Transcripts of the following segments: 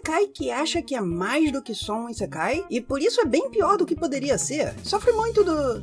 isekai que acha que é mais do que só um isekai, e por isso é bem pior do que poderia ser. Sofre muito do...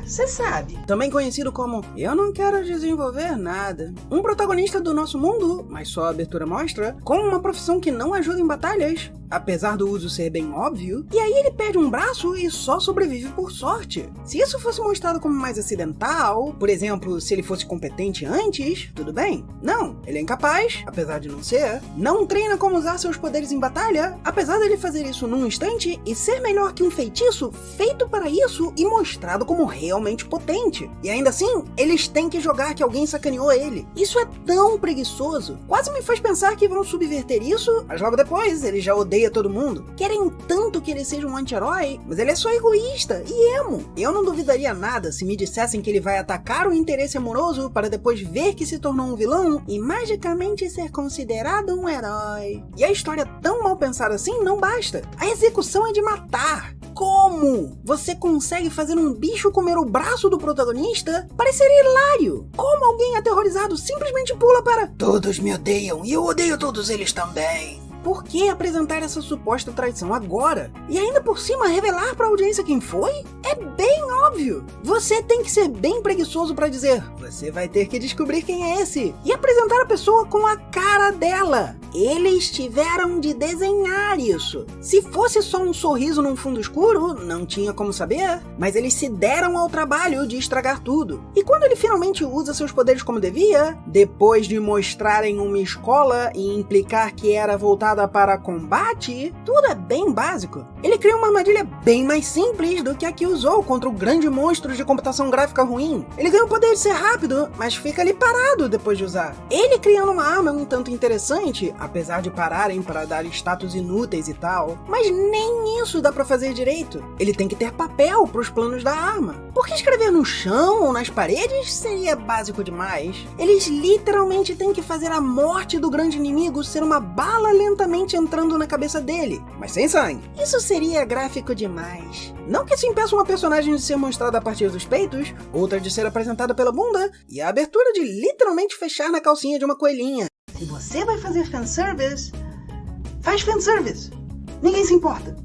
cê sabe. Também conhecido como eu não quero desenvolver nada. Um protagonista do nosso mundo, mas só a abertura mostra, com uma profissão que não ajuda em batalhas, apesar do uso ser bem óbvio, e aí ele perde um braço e só sobrevive por sorte. Se isso fosse mostrado como mais acidental, por exemplo, se ele fosse competente antes, tudo bem. Não, ele é incapaz, apesar de não ser, não treina como usar seus poderes em batalha, apesar dele fazer isso num instante e ser melhor que um feitiço feito para isso e mostrado como realmente potente. E ainda assim, eles têm que jogar que alguém sacaneou ele. Isso é tão preguiçoso. Quase me faz pensar que vão subverter isso, mas logo depois ele já odeia todo mundo. Querem tanto que ele seja um anti-herói, mas ele é só egoísta e emo. Eu não duvidaria nada se me dissessem que ele vai atacar o interesse amoroso para depois ver que se tornou um vilão e magicamente ser considerado um herói. E a história tão mal pensada assim não basta. A execução é de matar. Como? Você consegue fazer um bicho comer o braço do protagonista? Parecer hilário. Como alguém aterrorizado simplesmente pula para todos me odeiam e eu odeio todos eles também. Por que apresentar essa suposta traição agora? E ainda por cima revelar pra audiência quem foi? É bem óbvio. Você tem que ser bem preguiçoso pra dizer, você vai ter que descobrir quem é esse. E apresentar a pessoa com a cara dela. Eles tiveram de desenhar isso. Se fosse só um sorriso num fundo escuro, não tinha como saber, mas eles se deram ao trabalho de estragar tudo. E quando ele finalmente usa seus poderes como devia, depois de mostrarem uma escola e implicar que era voltada para combate, tudo é bem básico. Ele cria uma armadilha bem mais simples do que a que usou contra o grande monstro de computação gráfica ruim. Ele ganha o poder de ser rápido, mas fica ali parado depois de usar. Ele criando uma arma um tanto interessante, apesar de pararem para dar status inúteis e tal, mas nem isso dá pra fazer direito. Ele tem que ter papel pros planos da arma. Porque escrever no chão ou nas paredes seria básico demais. Eles literalmente têm que fazer a morte do grande inimigo ser uma bala lentamente entrando na cabeça dele, mas sem sangue. Isso seria gráfico demais. Não que isso impeça uma personagem de ser mostrada a partir dos peitos, outra de ser apresentada pela bunda, e a abertura de literalmente fechar na calcinha de uma coelhinha. Se você vai fazer fanservice, faz fanservice. Ninguém se importa.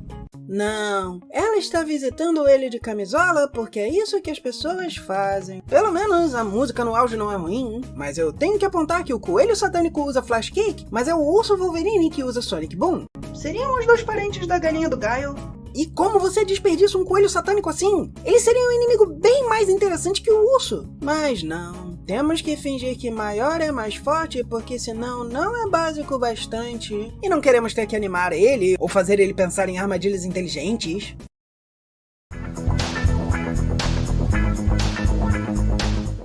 Não, ela está visitando ele de camisola porque é isso que as pessoas fazem. Pelo menos a música no áudio não é ruim, mas eu tenho que apontar que o coelho satânico usa Flash Kick, mas é o urso Wolverine que usa Sonic Boom. Seriam os dois parentes da galinha do Gaio. E como você desperdiça um coelho satânico assim? Ele seria um inimigo bem mais interessante que o urso. Mas não, temos que fingir que maior é mais forte, porque senão não é básico bastante. E não queremos ter que animar ele, ou fazer ele pensar em armadilhas inteligentes.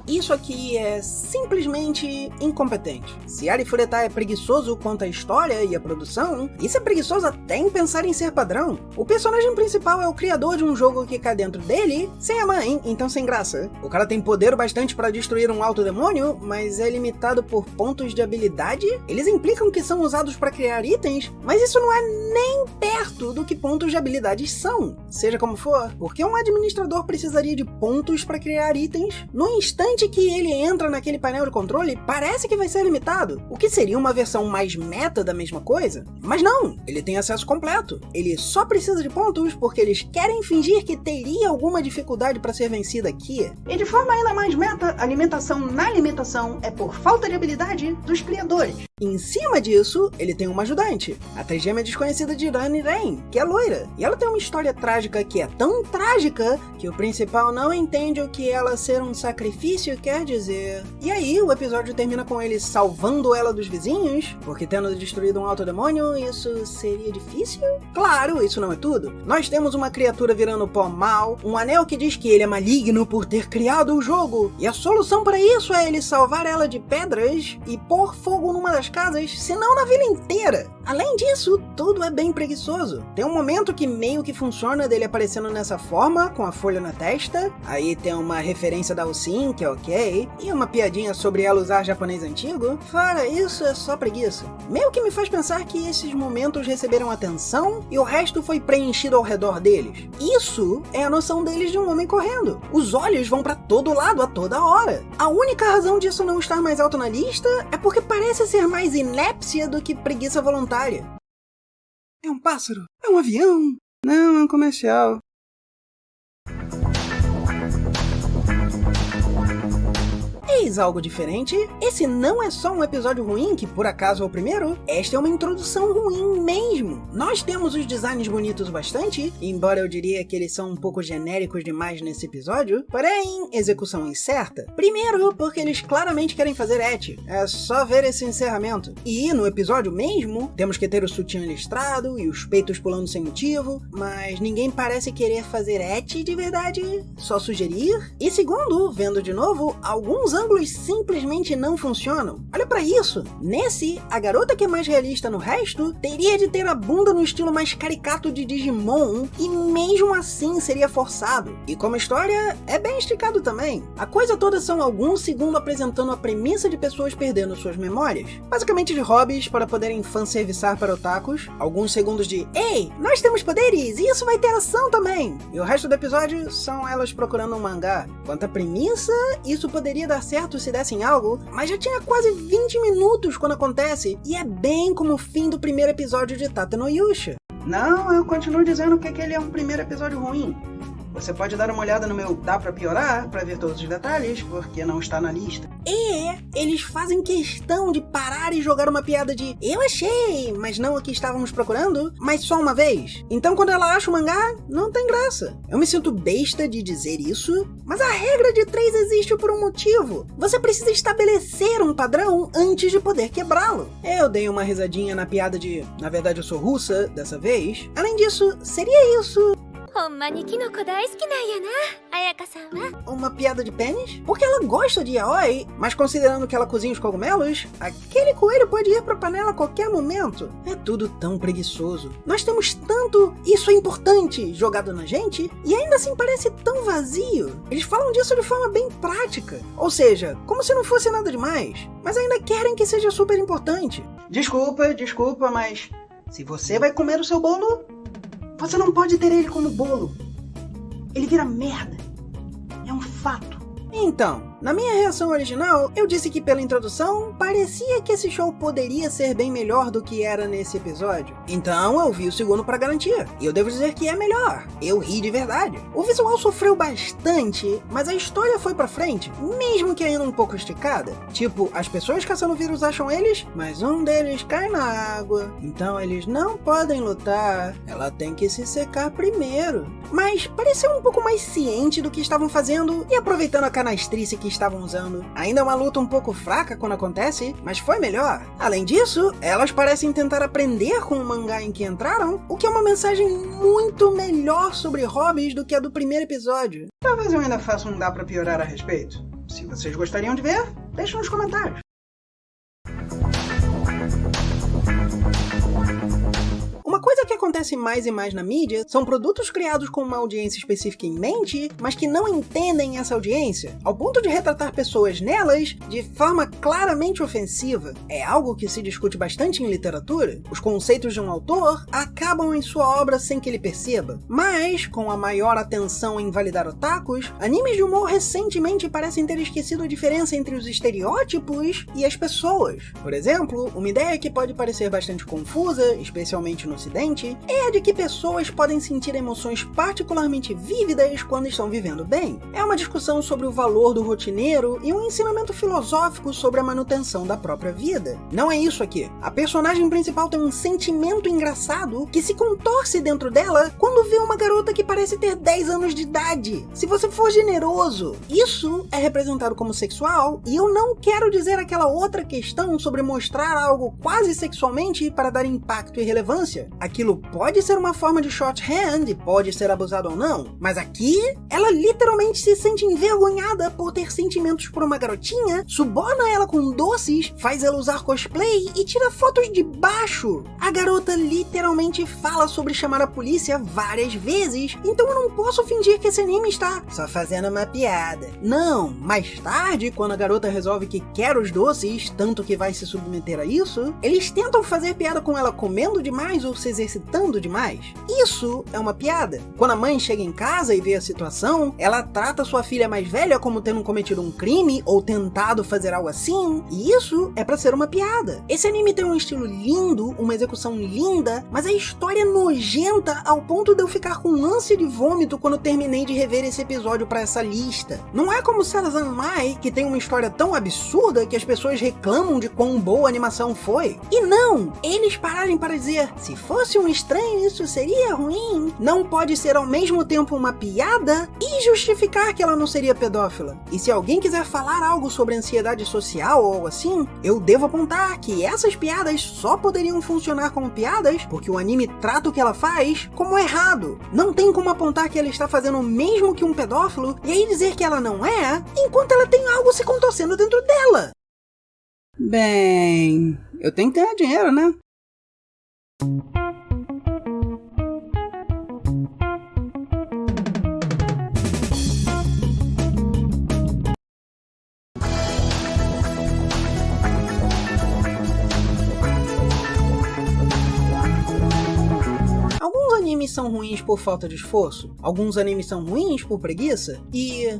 Isso aqui é simplesmente incompetente. Se Arifureta é preguiçoso quanto à história e à produção, isso é preguiçoso até em pensar em ser padrão. O personagem principal é o criador de um jogo que cai dentro dele, sem a mãe, então sem graça. O cara tem poder bastante para destruir um alto demônio, mas é limitado por pontos de habilidade. Eles implicam que são usados para criar itens, mas isso não é nem perto do que pontos de habilidades são. Seja como for, porque um administrador precisaria de pontos para criar itens no instante que ele entra naquele painel de controle, parece que vai ser limitado, o que seria uma versão mais meta da mesma coisa. Mas não, ele tem acesso completo. Ele só precisa de pontos porque eles querem fingir que teria alguma dificuldade para ser vencido aqui. E de forma ainda mais meta, a alimentação na alimentação é por falta de habilidade dos criadores. Em cima disso, ele tem uma ajudante, a trigêmea desconhecida de Rani Rain, que é loira. E ela tem uma história trágica que é tão trágica que o principal não entende o que ela ser um sacrifício quer dizer. E aí, o episódio termina com ele salvando ela dos vizinhos, porque tendo destruído um alto demônio, isso seria difícil? Claro, isso não é tudo. Nós temos uma criatura virando pó mal, um anel que diz que ele é maligno por ter criado o jogo, e a solução para isso é ele salvar ela de pedras e pôr fogo numa das casas, se não na vila inteira. Além disso, tudo é bem preguiçoso. Tem um momento que meio que funciona dele aparecendo nessa forma, com a folha na testa, aí tem uma referência da Usin, que é ok, e uma piadinha sobre ela usar japonês antigo. Fora isso, é só preguiça. Meio que me faz pensar que esses momentos receberam atenção e o resto foi preenchido ao redor deles. Isso é a noção deles de um homem correndo. Os olhos vão pra todo lado a toda hora. A única razão disso não estar mais alto na lista é porque parece ser mais inépcia do que preguiça voluntária. É um pássaro? É um avião? Não, é um comercial. Eis algo diferente. Esse não é só um episódio ruim, que por acaso é o primeiro. Esta é uma introdução ruim mesmo. Nós temos os designs bonitos o bastante, embora eu diria que eles são um pouco genéricos demais nesse episódio, porém, execução incerta. Primeiro, porque eles claramente querem fazer ecchi. É só ver esse encerramento. E no episódio mesmo, temos que ter o sutiã listrado e os peitos pulando sem motivo, mas ninguém parece querer fazer ecchi de verdade, só sugerir. E segundo, vendo de novo, alguns ângulos simplesmente não funcionam. Olha pra isso! Nesse, a garota que é mais realista no resto teria de ter a bunda no estilo mais caricato de Digimon e mesmo assim seria forçado. E como história, é bem esticado também. A coisa toda são alguns segundos apresentando a premissa de pessoas perdendo suas memórias, basicamente de hobbies para poderem fanserviçar para otakus, alguns segundos de "Ei, nós temos poderes e isso vai ter ação também!" E o resto do episódio são elas procurando um mangá. Quanto à premissa, isso poderia dar certo se dessem algo, mas já tinha quase 20 minutos quando acontece, e é bem como o fim do primeiro episódio de Tate no Yusha. Não, eu continuo dizendo que aquele é um primeiro episódio ruim. Você pode dar uma olhada no meu Dá Pra Piorar pra ver todos os detalhes, porque não está na lista. E eles fazem questão de parar e jogar uma piada de "eu achei, mas não o que estávamos procurando", mas só uma vez. Então quando ela acha o mangá, não tem graça. Eu me sinto besta de dizer isso, mas a regra de 3 existe por um motivo. Você precisa estabelecer um padrão antes de poder quebrá-lo. Eu dei uma risadinha na piada de "na verdade eu sou russa", dessa vez. Além disso, seria isso uma piada de pênis? Porque ela gosta de yaoi, mas considerando que ela cozinha os cogumelos, aquele coelho pode ir pra panela a qualquer momento. É tudo tão preguiçoso. Nós temos tanto "isso é importante" jogado na gente, e ainda assim parece tão vazio. Eles falam disso de forma bem prática. Ou seja, como se não fosse nada demais, mas ainda querem que seja super importante. Desculpa, mas se você vai comer o seu bolo, você não pode ter ele como bolo. Ele vira merda. É um fato. Então, na minha reação original, eu disse que pela introdução, parecia que esse show poderia ser bem melhor do que era nesse episódio. Então eu vi o segundo pra garantir. E eu devo dizer que é melhor. Eu ri de verdade. O visual sofreu bastante, mas a história foi pra frente, mesmo que ainda um pouco esticada. Tipo, as pessoas caçando vírus acham eles, mas um deles cai na água. Então eles não podem lutar. Ela tem que se secar primeiro. Mas pareceu um pouco mais ciente do que estavam fazendo e aproveitando a canastrice que estavam usando. Ainda é uma luta um pouco fraca quando acontece, mas foi melhor. Além disso, elas parecem tentar aprender com o mangá em que entraram, o que é uma mensagem muito melhor sobre hobbies do que a do primeiro episódio. Talvez eu ainda faça um Dá Pra Piorar a respeito. Se vocês gostariam de ver, deixem nos comentários. Uma coisa que acontece mais e mais na mídia são produtos criados com uma audiência específica em mente, mas que não entendem essa audiência, ao ponto de retratar pessoas nelas de forma claramente ofensiva. É algo que se discute bastante em literatura. Os conceitos de um autor acabam em sua obra sem que ele perceba. Mas, com a maior atenção em validar otakus, animes de humor recentemente parecem ter esquecido a diferença entre os estereótipos e as pessoas. Por exemplo, uma ideia que pode parecer bastante confusa, especialmente no Ocidente, é a de que pessoas podem sentir emoções particularmente vívidas quando estão vivendo bem. É uma discussão sobre o valor do rotineiro e um ensinamento filosófico sobre a manutenção da própria vida. Não é isso aqui. A personagem principal tem um sentimento engraçado que se contorce dentro dela quando vê uma garota que parece ter 10 anos de idade. Se você for generoso, isso é representado como sexual, e eu não quero dizer aquela outra questão sobre mostrar algo quase sexualmente para dar impacto e relevância. Aquilo pode ser uma forma de shorthand e pode ser abusado ou não, mas aqui ela literalmente se sente envergonhada por ter sentimentos por uma garotinha, suborna ela com doces, faz ela usar cosplay e tira fotos de baixo. A garota literalmente fala sobre chamar a polícia várias vezes, então eu não posso fingir que esse anime está só fazendo uma piada. Não, mais tarde, quando a garota resolve que quer os doces, tanto que vai se submeter a isso, eles tentam fazer piada com ela comendo demais ou se exercitando demais? Isso é uma piada. Quando a mãe chega em casa e vê a situação, ela trata sua filha mais velha como tendo cometido um crime ou tentado fazer algo assim, e isso é pra ser uma piada. Esse anime tem um estilo lindo, uma execução linda, mas a história é nojenta ao ponto de eu ficar com ânsia de vômito quando terminei de rever esse episódio pra essa lista. Não é como Sarazanmai, que tem uma história tão absurda que as pessoas reclamam de quão boa a animação foi. E não, eles pararem para dizer, se fosse um estranho isso seria ruim. Não pode ser ao mesmo tempo uma piada e justificar que ela não seria pedófila. E se alguém quiser falar algo sobre ansiedade social ou algo assim, eu devo apontar que essas piadas só poderiam funcionar como piadas porque o anime trata o que ela faz como errado. Não tem como apontar que ela está fazendo o mesmo que um pedófilo e aí dizer que ela não é, enquanto ela tem algo se contorcendo dentro dela. Bem, eu tenho que ganhar dinheiro, né? Alguns animes são ruins por falta de esforço, alguns animes são ruins por preguiça, e...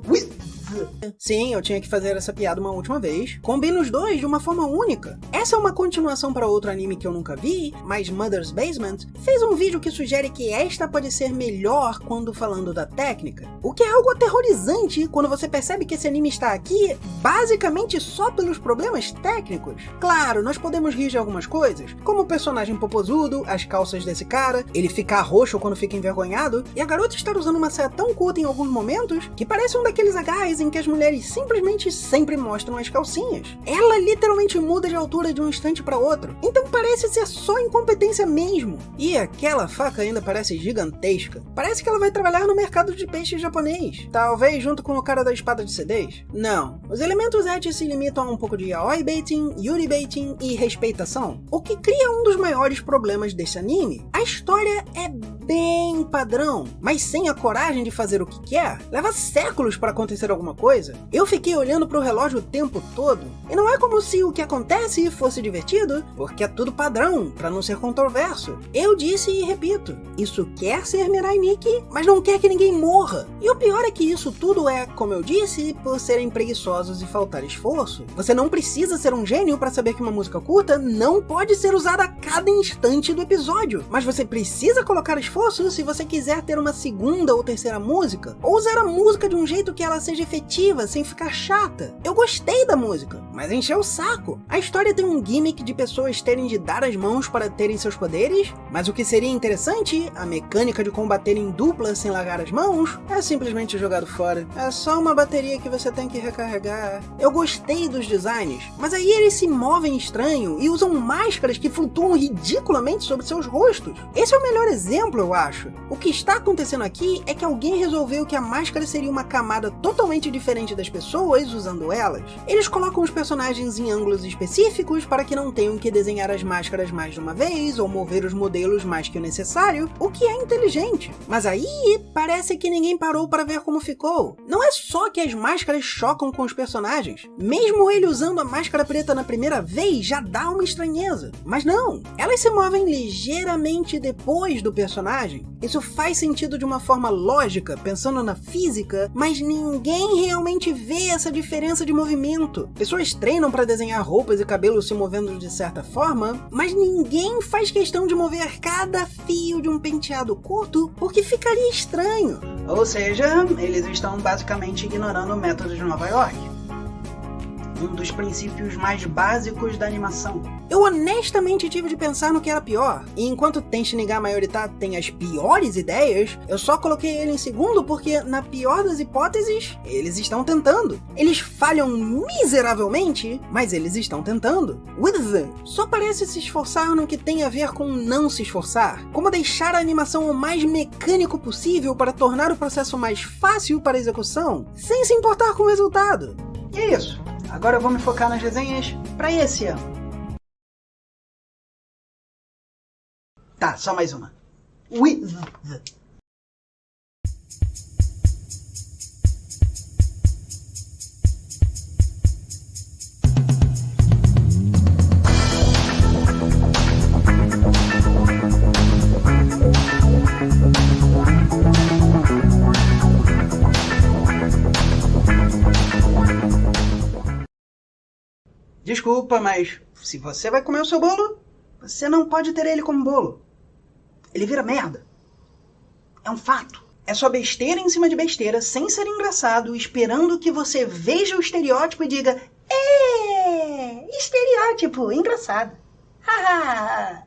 Sim, eu tinha que fazer essa piada uma última vez. Combina os dois de uma forma única. Essa é uma continuação para outro anime que eu nunca vi, mas Mother's Basement fez um vídeo que sugere que esta pode ser melhor quando falando da técnica. O que é algo aterrorizante quando você percebe que esse anime está aqui basicamente só pelos problemas técnicos. Claro, nós podemos rir de algumas coisas, como o personagem popozudo, as calças desse cara, ele ficar roxo quando fica envergonhado, e a garota estar usando uma saia tão curta em alguns momentos que parece um daqueles agarres em que as mulheres simplesmente sempre mostram as calcinhas. Ela literalmente muda de altura de um instante para outro, então parece ser só incompetência mesmo. E aquela faca ainda parece gigantesca. Parece que ela vai trabalhar no mercado de peixes japonês, talvez junto com o cara da espada de CDs. Não, os elementos eti se limitam a um pouco de yaoi baiting, yuri baiting e respeitação, o que cria um dos maiores problemas desse anime. A história é bem padrão, mas sem a coragem de fazer o que quer. Leva séculos para acontecer alguma coisa. Eu fiquei olhando pro relógio o tempo todo, e não é como se o que acontece fosse divertido, porque é tudo padrão, pra não ser controverso. Eu disse e repito, isso quer ser Mirai Nikki, mas não quer que ninguém morra. E o pior é que isso tudo é, como eu disse, por serem preguiçosos e faltar esforço. Você não precisa ser um gênio pra saber que uma música curta não pode ser usada a cada instante do episódio, mas você precisa colocar esforço se você quiser ter uma segunda ou terceira música, ou usar a música de um jeito que ela seja efetiva, sem ficar chata. Eu gostei da música, mas encheu o saco. A história tem um gimmick de pessoas terem de dar as mãos para terem seus poderes, mas o que seria interessante, a mecânica de combater em dupla sem largar as mãos, é simplesmente jogado fora. É só uma bateria que você tem que recarregar. Eu gostei dos designs, mas aí eles se movem estranho e usam máscaras que flutuam ridiculamente sobre seus rostos. Esse é o melhor exemplo, eu acho. O que está acontecendo aqui é que alguém resolveu que a máscara seria uma camada totalmente diferente das pessoas usando elas. Eles colocam os personagens em ângulos específicos para que não tenham que desenhar as máscaras mais de uma vez ou mover os modelos mais que o necessário, o que é inteligente. Mas aí parece que ninguém parou para ver como ficou. Não é só que as máscaras chocam com os personagens. Mesmo ele usando a máscara preta na primeira vez já dá uma estranheza. Mas não, elas se movem ligeiramente depois do personagem. Isso faz sentido de uma forma lógica, pensando na física, mas ninguém realmente vê essa diferença de movimento. Pessoas treinam para desenhar roupas e cabelos se movendo de certa forma, mas ninguém faz questão de mover cada fio de um penteado curto porque ficaria estranho. Ou seja, eles estão basicamente ignorando o método de Nova York. Um dos princípios mais básicos da animação. Eu honestamente tive de pensar no que era pior, e enquanto Ten Shinigami Mayorita tem as piores ideias, eu só coloquei ele em segundo porque, na pior das hipóteses, eles estão tentando. Eles falham miseravelmente, mas eles estão tentando. With só parece se esforçar no que tem a ver com não se esforçar, como deixar a animação o mais mecânico possível para tornar o processo mais fácil para a execução, sem se importar com o resultado. E é isso. Agora eu vou me focar nas resenhas para esse ano. Tá, só mais uma. desculpa, mas se você vai comer o seu bolo, você não pode ter ele como bolo. Ele vira merda. É um fato. É só besteira em cima de besteira, sem ser engraçado, esperando que você veja o estereótipo e diga: estereótipo, engraçado. Haha.